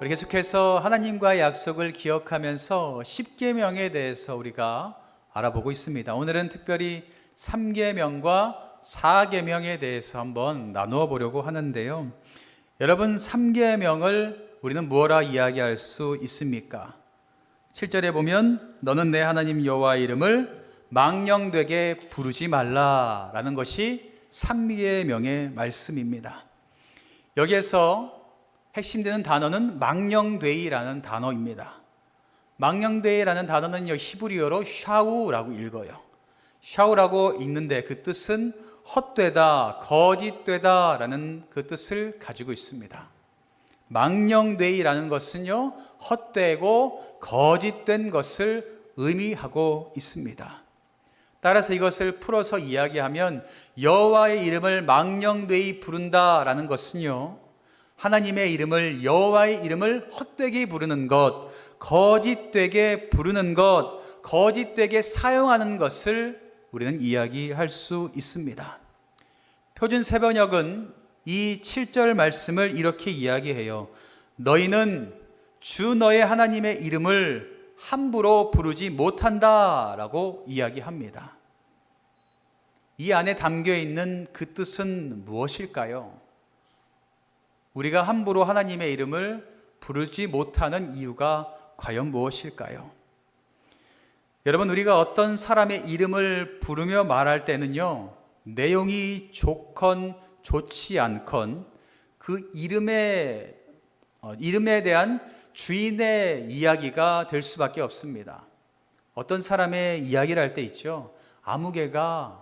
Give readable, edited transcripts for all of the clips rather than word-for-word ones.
우리 계속해서 하나님과의 약속을 기억하면서 십계명에 대해서 우리가 알아보고 있습니다. 오늘은 특별히 3계명과 4계명에 대해서 한번 나누어 보려고 하는데요. 여러분, 3계명을 우리는 뭐라 이야기할 수 있습니까? 7절에 보면 너는 내 하나님 여호와의 이름을 망령되게 부르지 말라라는 것이 3계명의 말씀입니다. 여기에서 핵심되는 단어는 망령되이라는 단어입니다. 망령되이라는 단어는 히브리어로 샤우라고 읽어요. 샤우라고 읽는데 그 뜻은 헛되다, 거짓되다 라는 그 뜻을 가지고 있습니다. 망령되이라는 것은요, 헛되고 거짓된 것을 의미하고 있습니다. 따라서 이것을 풀어서 이야기하면 여호와의 이름을 망령되이 부른다라는 것은요, 하나님의 이름을, 여호와의 이름을 헛되게 부르는 것, 거짓되게 부르는 것, 거짓되게 사용하는 것을 우리는 이야기할 수 있습니다. 표준 세번역은 이 7절 말씀을 이렇게 이야기해요. 너희는 주 너의 하나님의 이름을 함부로 부르지 못한다 라고 이야기합니다. 이 안에 담겨 있는 그 뜻은 무엇일까요? 우리가 함부로 하나님의 이름을 부르지 못하는 이유가 과연 무엇일까요? 여러분, 우리가 어떤 사람의 이름을 부르며 말할 때는요, 내용이 좋건 좋지 않건 그 이름에 대한 주인의 이야기가 될 수밖에 없습니다. 어떤 사람의 이야기를 할 때 있죠. 아무개가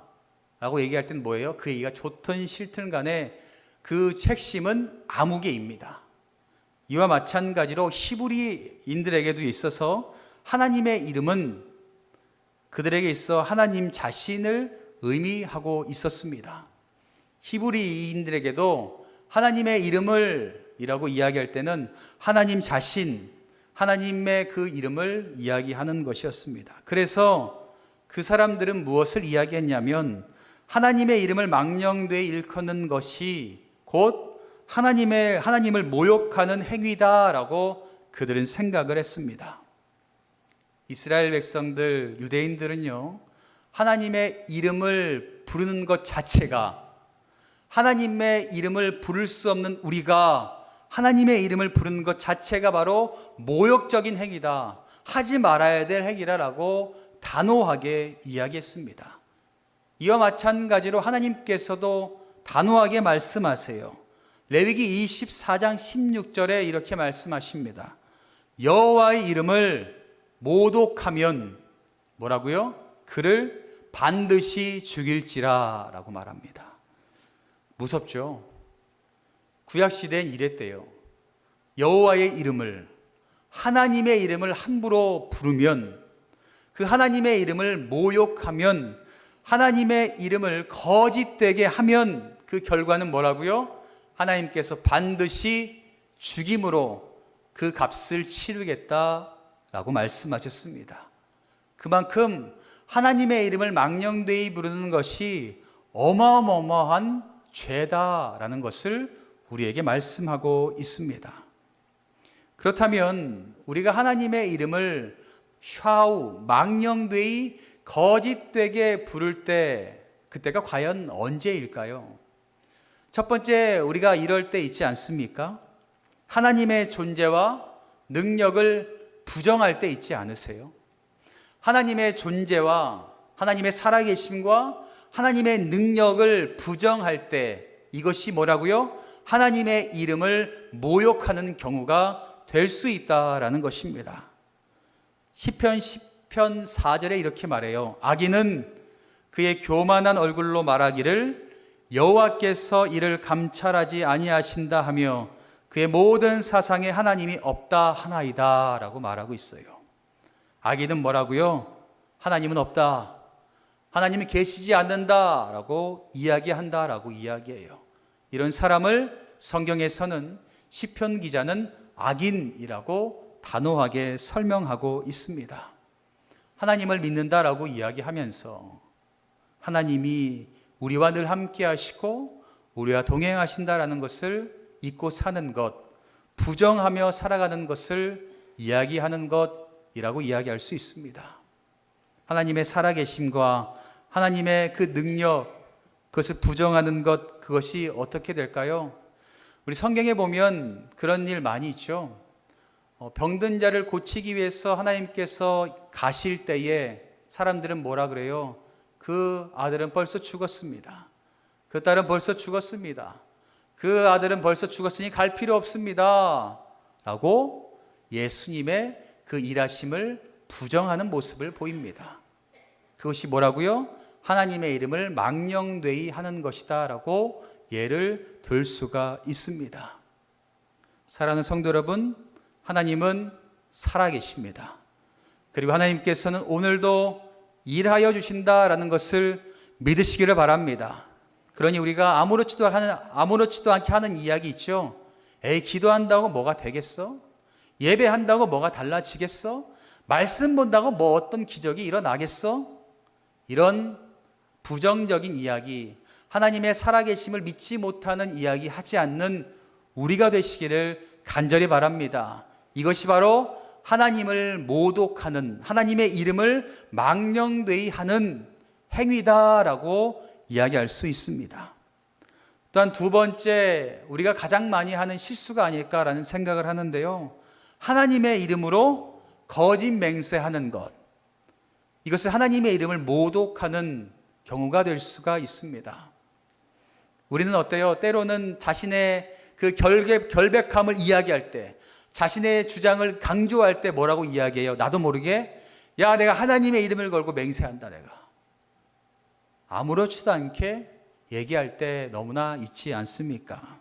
라고 얘기할 땐 뭐예요? 그 얘기가 좋든 싫든 간에 그 핵심은 아무개입니다. 이와 마찬가지로 히브리인들에게도 있어서 하나님의 이름은 그들에게 있어 하나님 자신을 의미하고 있었습니다. 히브리인들에게도 하나님의 이름을 이라고 이야기할 때는 하나님 자신, 하나님의 그 이름을 이야기하는 것이었습니다. 그래서 그 사람들은 무엇을 이야기했냐면 하나님의 이름을 망령되이 일컫는 것이 곧 하나님을 모욕하는 행위다라고 그들은 생각을 했습니다. 이스라엘 백성들, 유대인들은요, 하나님의 이름을 부르는 것 자체가, 하나님의 이름을 부를 수 없는 우리가 하나님의 이름을 부르는 것 자체가 바로 모욕적인 행위다, 하지 말아야 될 행위라고 단호하게 이야기했습니다. 이와 마찬가지로 하나님께서도 단호하게 말씀하세요. 레위기 24장 16절에 이렇게 말씀하십니다. 여호와의 이름을 모독하면 뭐라고요? 그를 반드시 죽일지라 라고 말합니다. 무섭죠? 구약시대엔 이랬대요. 여호와의 이름을, 하나님의 이름을 함부로 부르면, 그 하나님의 이름을 모욕하면, 하나님의 이름을 거짓되게 하면 그 결과는 뭐라고요? 하나님께서 반드시 죽임으로 그 값을 치르겠다라고 말씀하셨습니다. 그만큼 하나님의 이름을 망령되이 부르는 것이 어마어마한 죄다라는 것을 우리에게 말씀하고 있습니다. 그렇다면 우리가 하나님의 이름을 샤우, 망령되이 거짓되게 부를 때 그때가 과연 언제일까요? 첫 번째, 우리가 이럴 때 있지 않습니까? 하나님의 존재와 능력을 부정할 때 있지 않으세요? 하나님의 존재와 하나님의 살아계심과 하나님의 능력을 부정할 때 이것이 뭐라고요? 하나님의 이름을 모욕하는 경우가 될 수 있다라는 것입니다. 시편 10편 4절에 이렇게 말해요. 악인은 그의 교만한 얼굴로 말하기를 여호와께서 이를 감찰하지 아니하신다 하며 그의 모든 사상에 하나님이 없다 하나이다 라고 말하고 있어요. 악인은 뭐라고요? 하나님은 없다, 하나님이 계시지 않는다 라고 이야기한다 라고 이야기해요. 이런 사람을 성경에서는 시편 기자는 악인이라고 단호하게 설명하고 있습니다. 하나님을 믿는다라고 이야기하면서 하나님이 우리와 늘 함께 하시고 우리와 동행하신다라는 것을 잊고 사는 것, 부정하며 살아가는 것을 이야기하는 것이라고 이야기할 수 있습니다. 하나님의 살아계심과 하나님의 그 능력, 그것을 부정하는 것, 그것이 어떻게 될까요? 우리 성경에 보면 그런 일 많이 있죠. 병든 자를 고치기 위해서 하나님께서 가실 때에 사람들은 뭐라 그래요? 그 아들은 벌써 죽었습니다. 그 딸은 벌써 죽었습니다. 그 아들은 벌써 죽었으니 갈 필요 없습니다. 라고 예수님의 그 일하심을 부정하는 모습을 보입니다. 그것이 뭐라고요? 하나님의 이름을 망령되이 하는 것이다 라고 예를 들 수가 있습니다. 사랑하는 성도 여러분, 하나님은 살아계십니다. 그리고 하나님께서는 오늘도 일하여 주신다라는 것을 믿으시기를 바랍니다. 그러니 우리가 아무렇지도 않게 하는 이야기 있죠. 에이, 기도한다고 뭐가 되겠어? 예배한다고 뭐가 달라지겠어? 말씀 본다고 뭐 어떤 기적이 일어나겠어? 이런 부정적인 이야기, 하나님의 살아계심을 믿지 못하는 이야기 하지 않는 우리가 되시기를 간절히 바랍니다. 이것이 바로 하나님을 모독하는, 하나님의 이름을 망령되이 하는 행위다라고 이야기할 수 있습니다. 또한 두 번째, 우리가 가장 많이 하는 실수가 아닐까라는 생각을 하는데요. 하나님의 이름으로 거짓 맹세하는 것, 이것을 하나님의 이름을 모독하는 경우가 될 수가 있습니다. 우리는 어때요? 때로는 자신의 그 결백함을 이야기할 때, 자신의 주장을 강조할 때 뭐라고 이야기해요? 나도 모르게, 야, 내가 하나님의 이름을 걸고 맹세한다, 내가. 아무렇지도 않게 얘기할 때 너무나 있지 않습니까?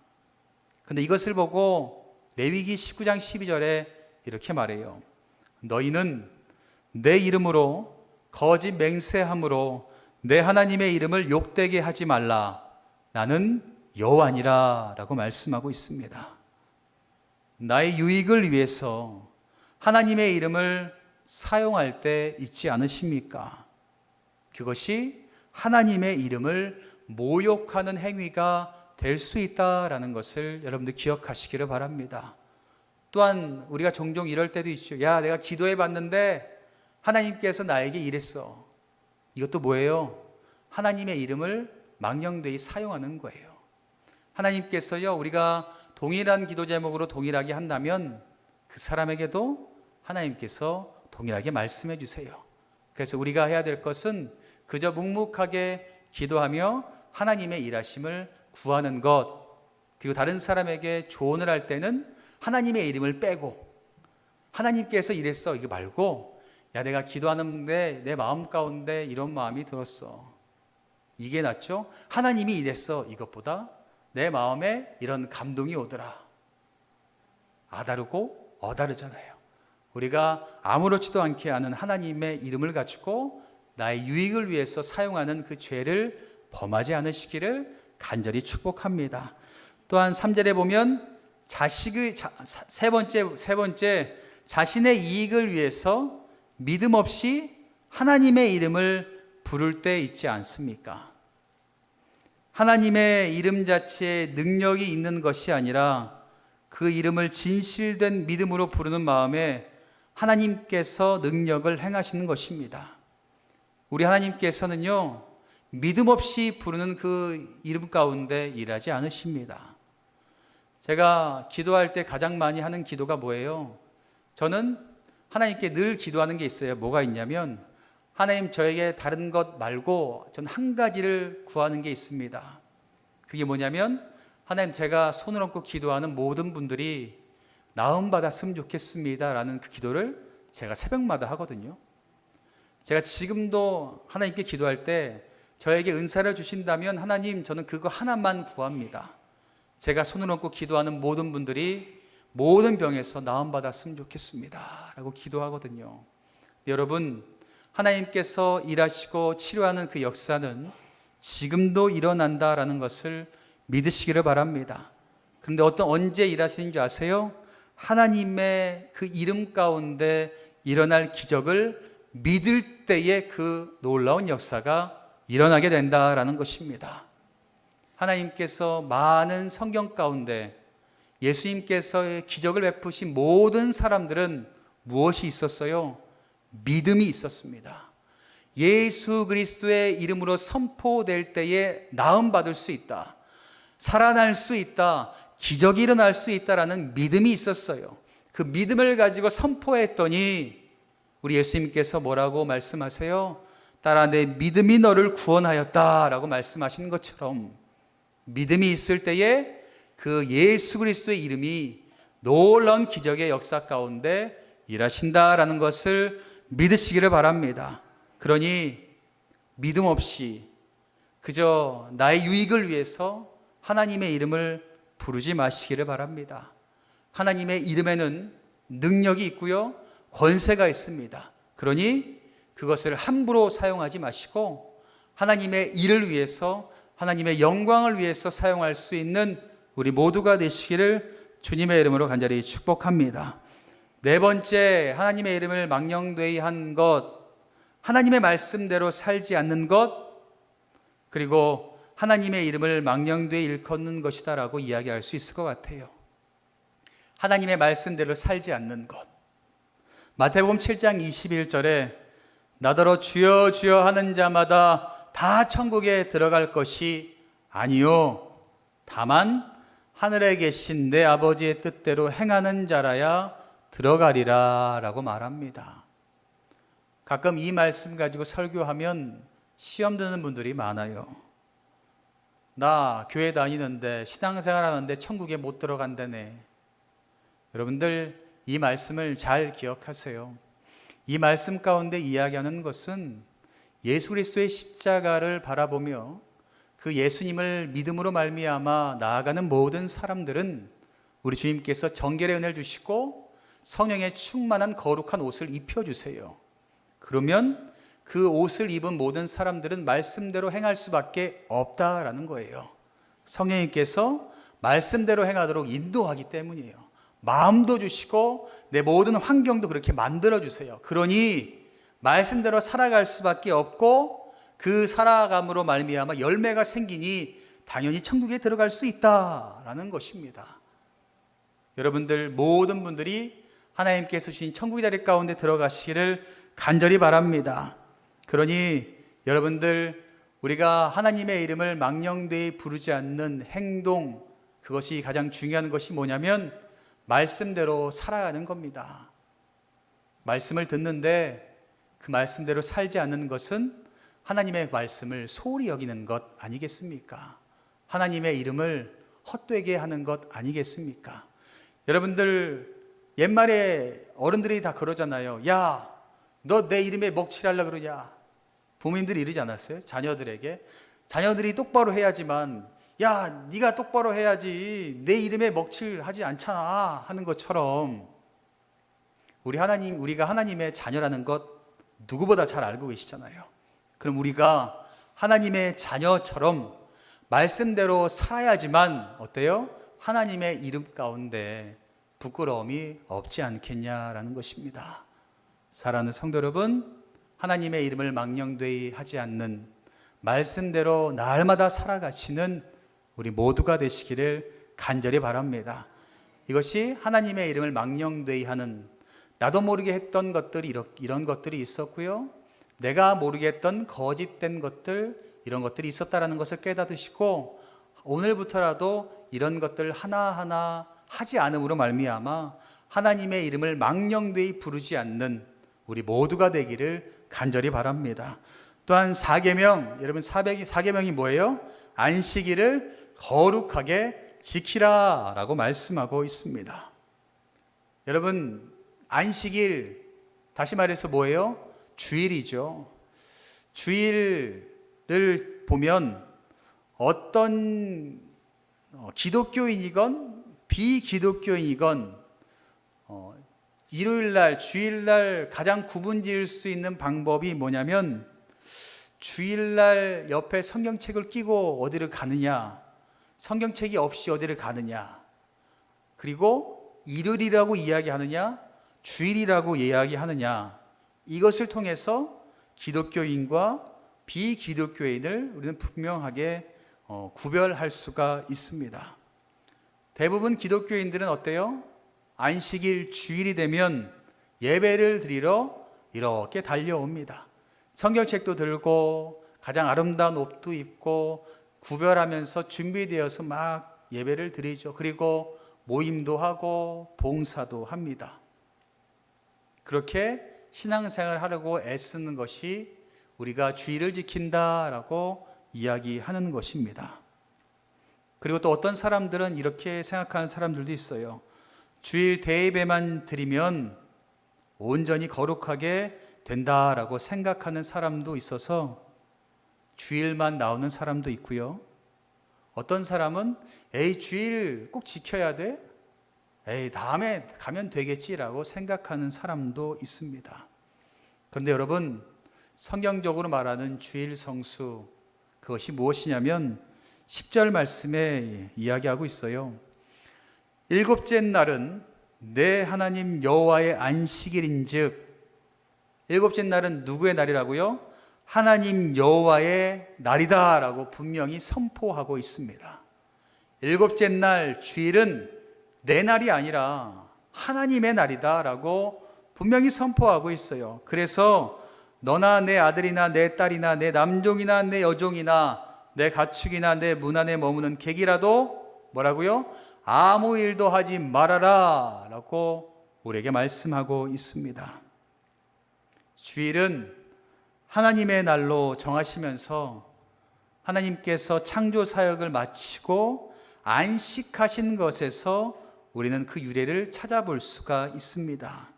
그런데 이것을 보고 레위기 19장 12절에 이렇게 말해요. 너희는 내 이름으로 거짓 맹세함으로 내 하나님의 이름을 욕되게 하지 말라. 나는 여호와니라 라고 말씀하고 있습니다. 나의 유익을 위해서 하나님의 이름을 사용할 때 있지 않으십니까? 그것이 하나님의 이름을 모욕하는 행위가 될 수 있다라는 것을 여러분들 기억하시기를 바랍니다. 또한 우리가 종종 이럴 때도 있죠. 야, 내가 기도해 봤는데 하나님께서 나에게 이랬어. 이것도 뭐예요? 하나님의 이름을 망령되이 사용하는 거예요. 하나님께서요, 우리가 동일한 기도 제목으로 동일하게 한다면 그 사람에게도 하나님께서 동일하게 말씀해 주세요. 그래서 우리가 해야 될 것은 그저 묵묵하게 기도하며 하나님의 일하심을 구하는 것, 그리고 다른 사람에게 조언을 할 때는 하나님의 이름을 빼고 하나님께서 이랬어 이거 말고, 야, 내가 기도하는데 내 마음 가운데 이런 마음이 들었어, 이게 낫죠? 하나님이 이랬어 이것보다 내 마음에 이런 감동이 오더라. 아다르고 어다르잖아요. 우리가 아무렇지도 않게 하는 하나님의 이름을 가지고 나의 유익을 위해서 사용하는 그 죄를 범하지 않으시기를 간절히 축복합니다. 또한 3절에 보면 세 번째 자신의 이익을 위해서 믿음 없이 하나님의 이름을 부를 때 있지 않습니까? 하나님의 이름 자체에 능력이 있는 것이 아니라 그 이름을 진실된 믿음으로 부르는 마음에 하나님께서 능력을 행하시는 것입니다. 우리 하나님께서는요, 믿음 없이 부르는 그 이름 가운데 일하지 않으십니다. 제가 기도할 때 가장 많이 하는 기도가 뭐예요? 저는 하나님께 늘 기도하는 게 있어요. 뭐가 있냐면, 하나님, 저에게 다른 것 말고 전 한 가지를 구하는 게 있습니다. 그게 뭐냐면, 하나님, 제가 손을 얹고 기도하는 모든 분들이 나음 받았으면 좋겠습니다 라는 그 기도를 제가 새벽마다 하거든요. 제가 지금도 하나님께 기도할 때 저에게 은사를 주신다면 하나님, 저는 그거 하나만 구합니다. 제가 손을 얹고 기도하는 모든 분들이 모든 병에서 나음 받았으면 좋겠습니다 라고 기도하거든요. 여러분, 하나님께서 일하시고 치료하는 그 역사는 지금도 일어난다라는 것을 믿으시기를 바랍니다. 그런데 언제 일하시는 줄 아세요? 하나님의 그 이름 가운데 일어날 기적을 믿을 때에 그 놀라운 역사가 일어나게 된다라는 것입니다. 하나님께서 많은 성경 가운데 예수님께서의 기적을 베푸신 모든 사람들은 무엇이 있었어요? 믿음이 있었습니다. 예수 그리스도의 이름으로 선포될 때에 나음 받을 수 있다, 살아날 수 있다, 기적이 일어날 수 있다라는 믿음이 있었어요. 그 믿음을 가지고 선포했더니 우리 예수님께서 뭐라고 말씀하세요? 딸아, 내 믿음이 너를 구원하였다라고 말씀하신 것처럼 믿음이 있을 때에 그 예수 그리스도의 이름이 놀라운 기적의 역사 가운데 일하신다라는 것을 믿으시기를 바랍니다. 그러니 믿음 없이 그저 나의 유익을 위해서 하나님의 이름을 부르지 마시기를 바랍니다. 하나님의 이름에는 능력이 있고요, 권세가 있습니다. 그러니 그것을 함부로 사용하지 마시고 하나님의 일을 위해서, 하나님의 영광을 위해서 사용할 수 있는 우리 모두가 되시기를 주님의 이름으로 간절히 축복합니다. 네 번째, 하나님의 이름을 망령되이 한 것, 하나님의 말씀대로 살지 않는 것, 그리고 하나님의 이름을 망령되이 일컫는 것이다 라고 이야기할 수 있을 것 같아요. 하나님의 말씀대로 살지 않는 것. 마태복음 7장 21절에 나더러 주여 주여 하는 자마다 다 천국에 들어갈 것이 아니요 다만 하늘에 계신 내 아버지의 뜻대로 행하는 자라야 들어가리라 라고 말합니다. 가끔 이 말씀 가지고 설교하면 시험 드는 분들이 많아요. 나 교회 다니는데, 신앙생활 하는데 천국에 못 들어간다네. 여러분들 이 말씀을 잘 기억하세요. 이 말씀 가운데 이야기하는 것은 예수 그리스도의 십자가를 바라보며 그 예수님을 믿음으로 말미암아 나아가는 모든 사람들은 우리 주님께서 정결의 은혜를 주시고 성령의 충만한 거룩한 옷을 입혀주세요. 그러면 그 옷을 입은 모든 사람들은 말씀대로 행할 수밖에 없다라는 거예요. 성령님께서 말씀대로 행하도록 인도하기 때문이에요. 마음도 주시고 내 모든 환경도 그렇게 만들어주세요. 그러니 말씀대로 살아갈 수밖에 없고 그 살아감으로 말미암아 열매가 생기니 당연히 천국에 들어갈 수 있다라는 것입니다. 여러분들 모든 분들이 하나님께서 주신 천국의 자리 가운데 들어가시기를 간절히 바랍니다. 그러니 여러분들, 우리가 하나님의 이름을 망령되이 부르지 않는 행동, 그것이 가장 중요한 것이 뭐냐면 말씀대로 살아가는 겁니다. 말씀을 듣는데 그 말씀대로 살지 않는 것은 하나님의 말씀을 소홀히 여기는 것 아니겠습니까? 하나님의 이름을 헛되게 하는 것 아니겠습니까? 여러분들, 옛말에 어른들이 다 그러잖아요. 야, 너 내 이름에 먹칠하려고 그러냐? 부모님들이 이러지 않았어요? 자녀들에게. 자녀들이 똑바로 해야지만, 야, 네가 똑바로 해야지 내 이름에 먹칠하지 않잖아 하는 것처럼, 우리가 하나님의 자녀라는 것 누구보다 잘 알고 계시잖아요. 그럼 우리가 하나님의 자녀처럼 말씀대로 살아야지만 어때요? 하나님의 이름 가운데 부끄러움이 없지 않겠냐라는 것입니다. 사랑하는 성도 여러분, 하나님의 이름을 망령되이 하지 않는, 말씀대로 날마다 살아가시는 우리 모두가 되시기를 간절히 바랍니다. 이것이 하나님의 이름을 망령되이 하는, 나도 모르게 했던 것들이 이런 것들이 있었고요, 내가 모르게 했던 거짓된 것들, 이런 것들이 있었다라는 것을 깨닫으시고 오늘부터라도 이런 것들 하나하나 하지 않음으로 말미암아 하나님의 이름을 망령되이 부르지 않는 우리 모두가 되기를 간절히 바랍니다. 또한 4계명, 여러분 4계명이 뭐예요? 안식일을 거룩하게 지키라 라고 말씀하고 있습니다. 여러분, 안식일, 다시 말해서 뭐예요? 주일이죠. 주일을 보면 어떤 기독교인이건 비기독교인이건 일요일날, 주일날 가장 구분 지을 수 있는 방법이 뭐냐면, 주일날 옆에 성경책을 끼고 어디를 가느냐, 성경책이 없이 어디를 가느냐, 그리고 일요일이라고 이야기하느냐, 주일이라고 이야기하느냐, 이것을 통해서 기독교인과 비기독교인을 우리는 분명하게 구별할 수가 있습니다. 대부분 기독교인들은 어때요? 안식일 주일이 되면 예배를 드리러 이렇게 달려옵니다. 성경책도 들고 가장 아름다운 옷도 입고 구별하면서 준비되어서 막 예배를 드리죠. 그리고 모임도 하고 봉사도 합니다. 그렇게 신앙생활을 하려고 애쓰는 것이 우리가 주일을 지킨다라고 이야기하는 것입니다. 그리고 또 어떤 사람들은 이렇게 생각하는 사람들도 있어요. 주일 대예배만 드리면 온전히 거룩하게 된다라고 생각하는 사람도 있어서 주일만 나오는 사람도 있고요. 어떤 사람은 에이 주일 꼭 지켜야 돼? 에이 다음에 가면 되겠지라고 생각하는 사람도 있습니다. 그런데 여러분, 성경적으로 말하는 주일 성수, 그것이 무엇이냐면 10절 말씀에 이야기하고 있어요. 일곱째 날은 내 하나님 여호와의 안식일인즉, 일곱째 날은 누구의 날이라고요? 하나님 여호와의 날이다라고 분명히 선포하고 있습니다. 일곱째 날 주일은 내 날이 아니라 하나님의 날이다라고 분명히 선포하고 있어요. 그래서 너나 내 아들이나 내 딸이나 내 남종이나 내 여종이나 내 가축이나 내 문 안에 머무는 객이라도 뭐라고요? 아무 일도 하지 말아라 라고 우리에게 말씀하고 있습니다. 주일은 하나님의 날로 정하시면서 하나님께서 창조 사역을 마치고 안식하신 것에서 우리는 그 유래를 찾아볼 수가 있습니다.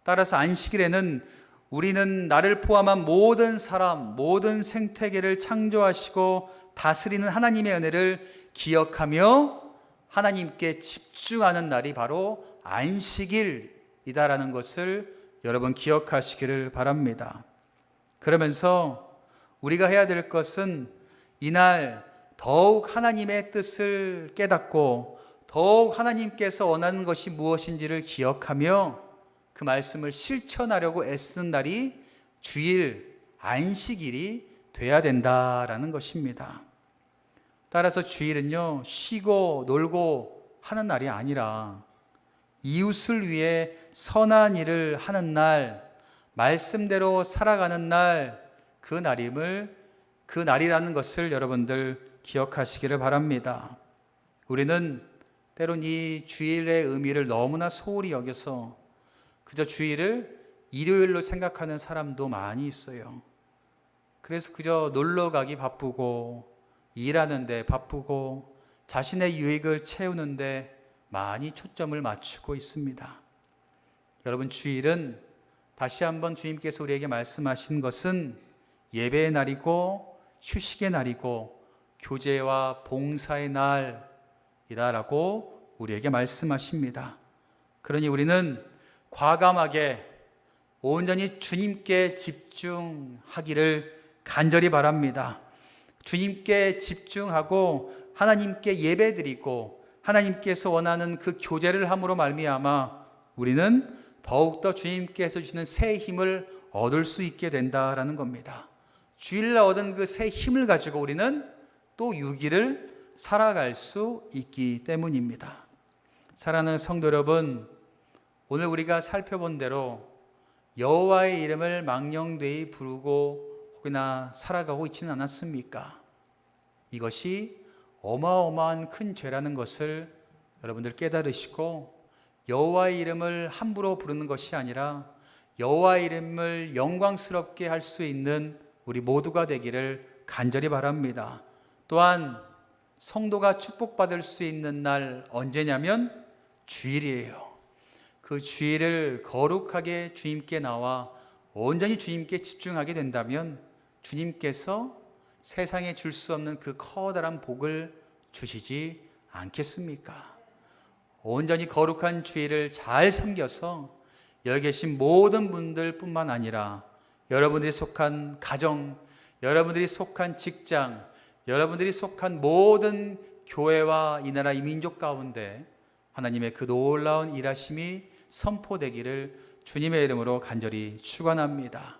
따라서 안식일에는 우리는 나를 포함한 모든 사람, 모든 생태계를 창조하시고 다스리는 하나님의 은혜를 기억하며 하나님께 집중하는 날이 바로 안식일이다라는 것을 여러분 기억하시기를 바랍니다. 그러면서 우리가 해야 될 것은 이날 더욱 하나님의 뜻을 깨닫고 더욱 하나님께서 원하는 것이 무엇인지를 기억하며 그 말씀을 실천하려고 애쓰는 날이 주일, 안식일이 돼야 된다라는 것입니다. 따라서 주일은요, 쉬고 놀고 하는 날이 아니라 이웃을 위해 선한 일을 하는 날, 말씀대로 살아가는 날, 그 날이라는 것을 여러분들 기억하시기를 바랍니다. 우리는 때론 이 주일의 의미를 너무나 소홀히 여겨서 그저 주일을 일요일로 생각하는 사람도 많이 있어요. 그래서 그저 놀러 가기 바쁘고 일하는데 바쁘고 자신의 유익을 채우는데 많이 초점을 맞추고 있습니다. 여러분, 주일은 다시 한번 주님께서 우리에게 말씀하신 것은 예배의 날이고 휴식의 날이고 교제와 봉사의 날이다라고 우리에게 말씀하십니다. 그러니 우리는 과감하게 온전히 주님께 집중하기를 간절히 바랍니다. 주님께 집중하고 하나님께 예배드리고 하나님께서 원하는 그 교제를 함으로 말미암아 우리는 더욱더 주님께서 주시는 새 힘을 얻을 수 있게 된다라는 겁니다. 주일날 얻은 그 새 힘을 가지고 우리는 또 6일을 살아갈 수 있기 때문입니다. 사랑하는 성도 여러분, 오늘 우리가 살펴본 대로 여호와의 이름을 망령되이 부르고 혹여나 살아가고 있지는 않았습니까? 이것이 어마어마한 큰 죄라는 것을 여러분들 깨달으시고 여호와의 이름을 함부로 부르는 것이 아니라 여호와의 이름을 영광스럽게 할 수 있는 우리 모두가 되기를 간절히 바랍니다. 또한 성도가 축복받을 수 있는 날 언제냐면 주일이에요. 그 주일을 거룩하게 주님께 나와 온전히 주님께 집중하게 된다면 주님께서 세상에 줄 수 없는 그 커다란 복을 주시지 않겠습니까? 온전히 거룩한 주일을 잘 섬겨서 여기 계신 모든 분들 뿐만 아니라 여러분들이 속한 가정, 여러분들이 속한 직장, 여러분들이 속한 모든 교회와 이 나라 이 민족 가운데 하나님의 그 놀라운 일하심이 선포되기를 주님의 이름으로 간절히 축원합니다.